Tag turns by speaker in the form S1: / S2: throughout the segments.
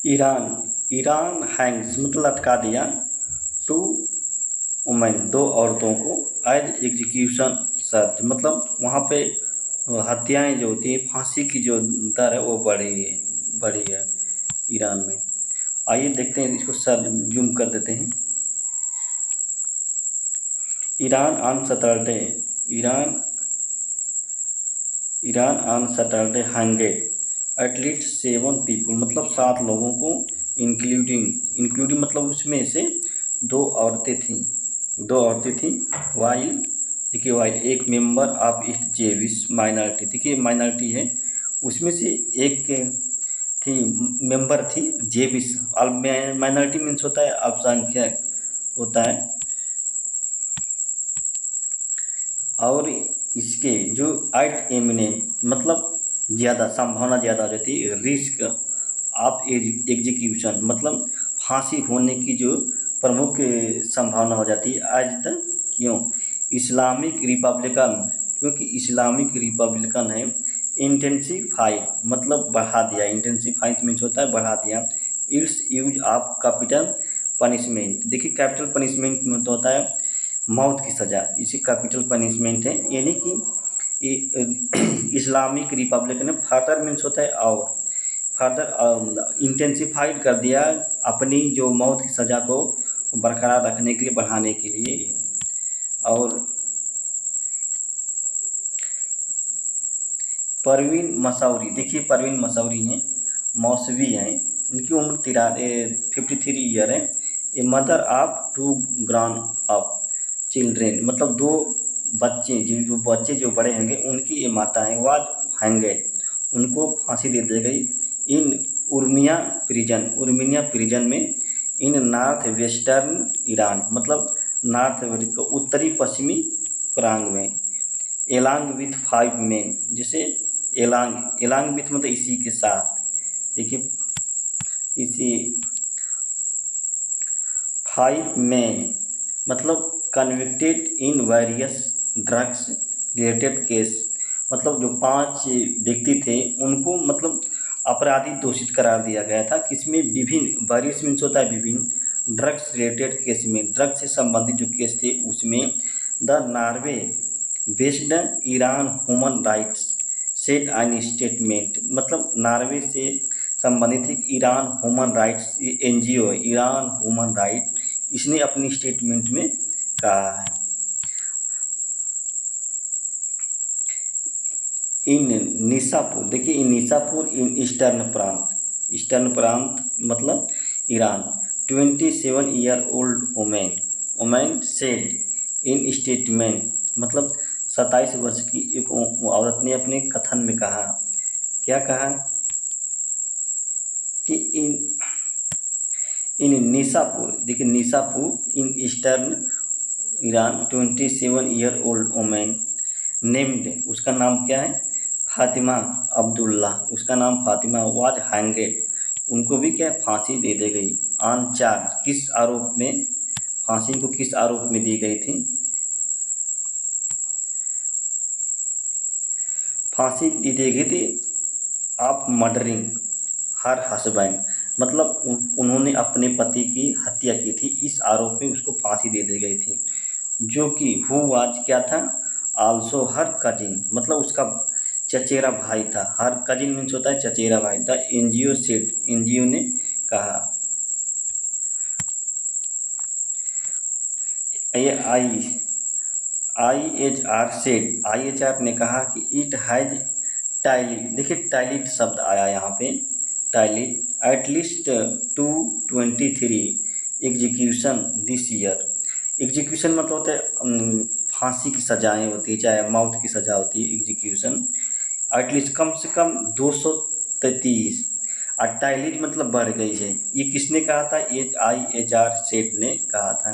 S1: Iran Iran Hanks मतलब लटका दिया टू वुमेन, दो औरतों को, एज एग्जीक्यूशन सर्च मतलब वहाँ पे हत्याएं जो होती हैं, फांसी की जो दर है वो बढ़ी है ईरान में। आइए देखते हैं इसको, सर जूम कर देते हैं। Iran on Saturday Iran Iran on Saturday hanged at least 7 people मतलब 7 लोगों को, इंक्लूडिंग मतलब उसमें से 2 औरतें थीं वाइल, देखिए वाइल एक member of east Jewish minority, देखिए माइनॉरिटी है उसमें से एक थी, मेंबर थी जेविश। माइनॉरिटी मीन्स होता है अल्पसंख्यक होता है। और इसके जो एट एमिनेंट मतलब ज़्यादा संभावना ज़्यादा हो जाती है, रिस्क ऑफ एग्जीक्यूशन मतलब फांसी होने की जो प्रमुख संभावना हो जाती है आज तक। क्यों? इस्लामिक रिपब्लिकन, क्योंकि इस्लामिक रिपब्लिकन है। इंटेंसीफाइड मतलब बढ़ा दिया, इंटेंसीफाइड मीन्स होता है बढ़ा दिया, it's use of capital punishment, देखिए कैपिटल पनिशमेंट में तो होता है मौत की सज़ा, इसी कैपिटल पनिशमेंट है। यानी कि इस्लामिक रिपब्लिक ने फर्दर मीन्स होता है और फर्दर इंटेंसिफाइड कर दिया अपनी जो मौत की सज़ा को बरकरार रखने के लिए, बढ़ाने के लिए। और परवीन मसौरी, देखिए परवीन मसौरी हैं, मौसवी हैं, इनकी उम्र 53 ईयर है। A mother of 2 grain up children मतलब 2 बच्चे, जो बड़े होंगे उनकी ये माता है। वाज हैंगे, उनको फांसी दे दी गई इन उर्मिया प्रिजन में, इन नॉर्थ वेस्टर्न ईरान मतलब नॉर्थ उत्तरी पश्चिमी प्रांग में। एलांग विथ 5 मेन, जैसे एलांग विथ मतलब इसी के साथ, देखिए इसी 5 मेन मतलब convicted in various drugs related case मतलब जो 5 व्यक्ति थे उनको मतलब अपराधी दोषित करार दिया गया था, किसमें? विभिन्न, वेरियस मीन्स होता है विभिन्न, ड्रग्स रिलेटेड केस में, ड्रग्स से संबंधित जो केस थे उसमें। The Norway based Iran human rights said an statement मतलब नॉर्वे से संबंधित एक ईरान ह्यूमन राइट्स एनजीओ है, ईरान ह्यूमन राइट, इसने अपनी स्टेटमेंट में कहा है। इन निसापुर, देखिए इन निसापुर इन ईस्टर्न प्रांत मतलब Iran, 27 year old women said in statement मतलब 27 वर्ष की एक औरत ने अपने कथन में कहा, क्या कहा कि इन निसापुर, देखिए Nishapur in eastern Iran 27 year old women named, उसका नाम क्या है? फातिमा अब्दुल्ला, उसका नाम फातिमा, वाज हैंगेड, उनको भी क्या फांसी दे दी गई। ऑन चार्ज, किस आरोप में? फांसी को किस आरोप में दी गई थी? फांसी दी गई थी आप मर्डरिंग हर हस्बैंड मतलब उन्होंने अपने पति की हत्या की थी, इस आरोप में उसको फांसी दे दी गई थी। जो कि हु वाज क्या था? आल्सो हर कजिन मतलब उसका चचेरा भाई था। हर कजिन मीन्स होता है चचेरा भाई। द एनजीओ सेड, एनजीओ ने कहा, ये आईएचआर सेड, आईएचआर ने कहा कि इट हैज टाइलिट, देखिए टाइलिट शब्द आया यहाँ पे, टाइलिट at least 223 execution this year. Execution मतलब होता है फांसी की सजाएं होती है, चाहे मौत की सज़ा होती है एग्जीक्यूशन। एटलीस्ट कम से कम 233, और टाइलिट मतलब बढ़ गई है। ये किसने कहा था? आईएचआर सेड ने कहा था।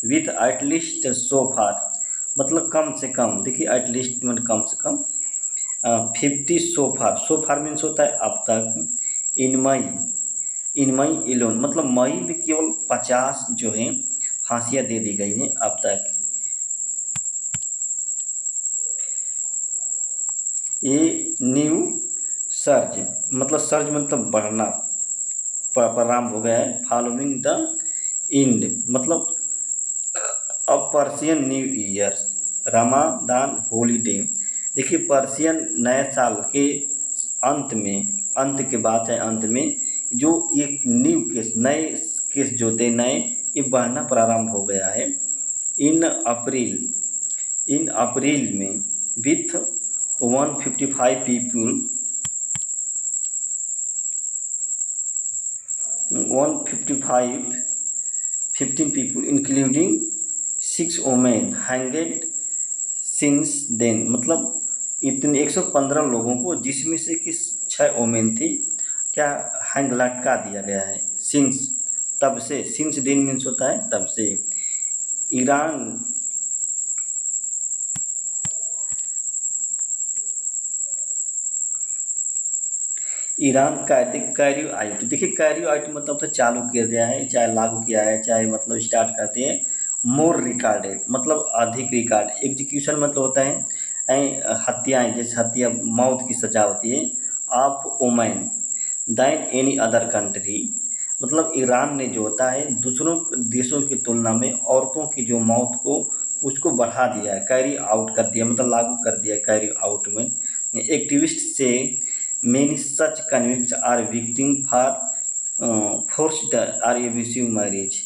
S1: विथ एटलीस्ट सो फार मतलब कम से कम, देखिए एटलीस्ट मतलब कम से कम 50 सोफार मीन्स होता है अब तक। इन मई एलोन मतलब मई में केवल 50 जो हैं फांसियाँ दे दी गई हैं अब तक। ये न्यू सर्ज मतलब बढ़ना, प्रारंभ हो गया है। फॉलोइंग द इंड मतलब अब Persian new year, Ramadan holiday. देखिए पर्शियन नए साल के अंत में, अंत के बाद चाहे अंत में, जो एक न्यू केस, नए केस जो थे नए, ये बढ़ना प्रारंभ हो गया है। इन अप्रैल में with 155 people 155 15 people including 6 women hanged since then। मतलब इतने 115 लोगों को, जिसमें से कि 6 वोमेन थी, क्या हैंग लटका दिया गया है। सिंस, तब से, सिंस दिन मीन्स होता है तब से। ईरान कैरियो आइट, देखिए कैरियो आइट मतलब तो चालू किया गया है, चाहे लागू किया है, चाहे मतलब स्टार्ट करते हैं। मोर रिकॉर्डेड मतलब अधिक रिकॉर्ड। एग्जीक्यूशन मतलब होता है हत्याएं, जैसे हत्या मौत की सज़ा होती है। Of women than any other country मतलब ईरान ने जो होता है दूसरों देशों की तुलना में औरतों की जो मौत को उसको बढ़ा दिया है, कैरी आउट कर दिया, मतलब लागू कर दिया कैरी आउट में। एक्टिविस्ट से many such convicts are victim for forced or abusive marriage।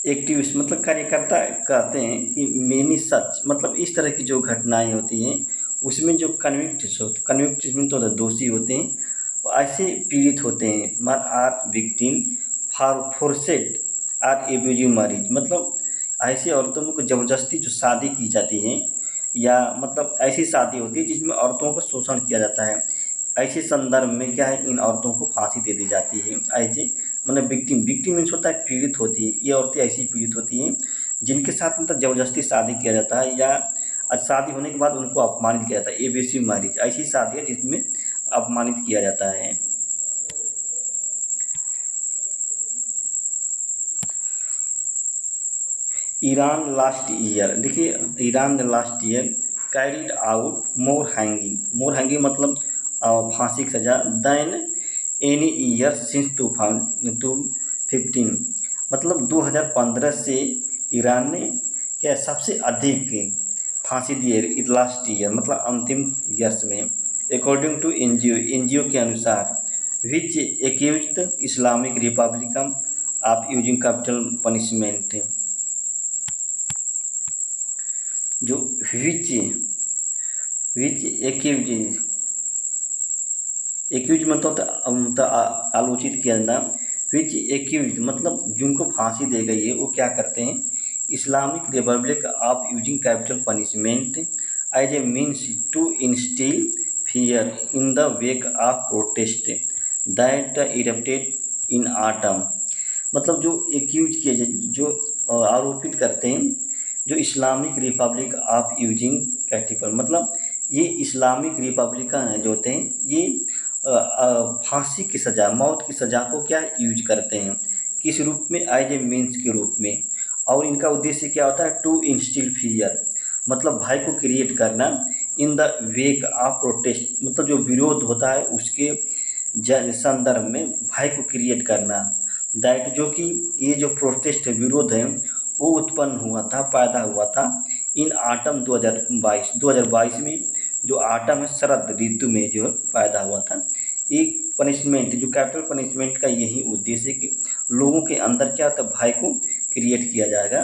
S1: Activist मतलब कार्यकर्ता कहते हैं कि मेनी सच मतलब इस तरह की जो घटनाएं होती हैं उसमें जो कन्विक्ट में तो दोषी होते हैं, वो ऐसे पीड़ित होते हैं। मर are victim for forced or abusive marriage मतलब ऐसी औरतों को ज़बरदस्ती जो शादी की जाती है, या मतलब ऐसी शादी होती है जिसमें औरतों का शोषण किया जाता है। ऐसे संदर्भ में क्या है, इन औरतों को फांसी दे दी जाती है। ऐसे मतलब विक्टिम मीन्स होता है पीड़ित होती है। ये औरतें ऐसी पीड़ित होती हैं जिनके साथ मतलब ज़बरदस्ती शादी किया जाता है, या शादी होने के बाद उनको अपमानित किया जाता है। एब्यूसिव मैरिज ऐसी शादी है जिसमें अपमानित किया जाता है। ईरान लास्ट ईयर, देखिए ईरान ने last year carried out more hanging मतलब फांसी की सज़ा दैन एनी ईयर सिंस 2015 मतलब 2015 से ईरान ने क्या सबसे अधिक फांसी दी है लास्ट ईयर मतलब अंतिम ईयर्स में। अकॉर्डिंग टू एनजीओ के अनुसार which accused Islamic republican of using capital punishment, जो विच एक्यूज मतलब आलोचित किया जाना। विच एक्यूज मतलब जिनको फांसी दे गई है वो क्या करते हैं, Islamic republic of using capital punishment as a means to instil fear in the wake of protest that erupted in autumn. मतलब जो एक्यूज किए जो आरोपित करते हैं, जो Islamic republic of using capital मतलब ये इस्लामिक रिपब्लिकन जो होते हैं ये फांसी की सज़ा, मौत की सज़ा को क्या यूज करते हैं, किस रूप में, एज ए मीन्स के रूप में। और इनका उद्देश्य क्या होता है, टू इंस्टिल फियर मतलब भय को क्रिएट करना, इन द वेक ऑफ प्रोटेस्ट मतलब जो विरोध होता है उसके संदर्भ में भय को क्रिएट करना। दैट जो कि ये जो प्रोटेस्ट विरोध है वो उत्पन्न हुआ था, पैदा हुआ था इन आटम 2022 में, जो आटम है शरद ऋतु में जो पैदा हुआ था। एक पनिशमेंट जो कैपिटल पनिशमेंट का यही उद्देश्य है कि लोगों के अंदर क्या होता है, भय को क्रिएट किया जाएगा।